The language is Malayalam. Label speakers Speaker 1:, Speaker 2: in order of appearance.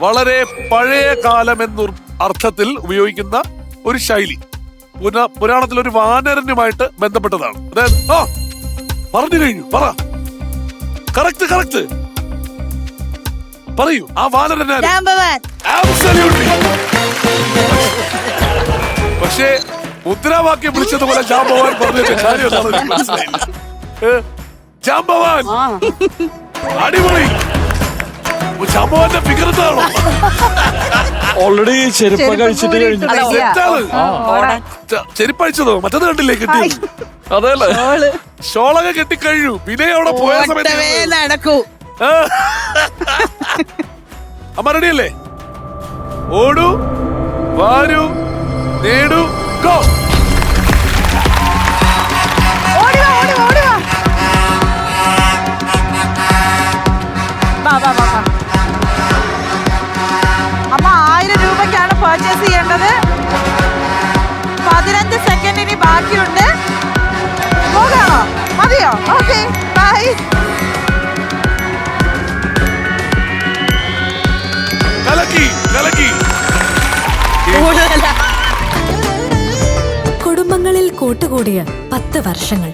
Speaker 1: വളരെ പഴയ കാലം എന്ന അർത്ഥത്തിൽ ഉപയോഗിക്കുന്ന ഒരു ശൈലി. പുരാണത്തിൽ ഒരു വാനരനുമായിട്ട് ബന്ധപ്പെട്ടതാണ്. അതായത് പറഞ്ഞു കഴിഞ്ഞു, പറ. കറക്റ്റ് കറക്റ്റ് പറയൂ. ആ വാനരനാണ്. പക്ഷേ മുദ്രാവാക്യം വിളിച്ചതുപോലെ ജാംബവാൻ പറഞ്ഞിട്ട് കാര്യം മനസ്സിലായില്ല. ജാംബവാൻ അടിപൊളി. ജാംബവാന്റെ ഫിഗർ എന്താണോ?
Speaker 2: ഓൾറെഡി ചെരുപ്പ് കഴിച്ചിട്ട് കഴിഞ്ഞു.
Speaker 1: ചെരുപ്പഴിച്ചതോ? മറ്റത് കണ്ടില്ലേ കിട്ടിയത്?
Speaker 2: അതല്ലേ
Speaker 1: ഷോളൊക്കെ കെട്ടിക്കഴിഞ്ഞു. പിന്നെ അവിടെ പോയ സമയത്ത്
Speaker 3: നടക്കൂ.
Speaker 1: അമ്മ റെഡിയല്ലേ? ഓടൂ, വാരൂ, നേടൂ, ഗോ.
Speaker 3: അമ്മ 1000 രൂപയ്ക്കാണ് പർച്ചേസ് ചെയ്യേണ്ടത്. 15 സെക്കൻഡ് ഇനി ബാക്കിയുണ്ട്. പോകാണോ? മതിയോ? Okay, bye.
Speaker 1: കലക്കി കലക്കി.
Speaker 4: കുടുംബങ്ങളിൽ കൂട്ടുകൂടിയ 10 വർഷങ്ങൾ.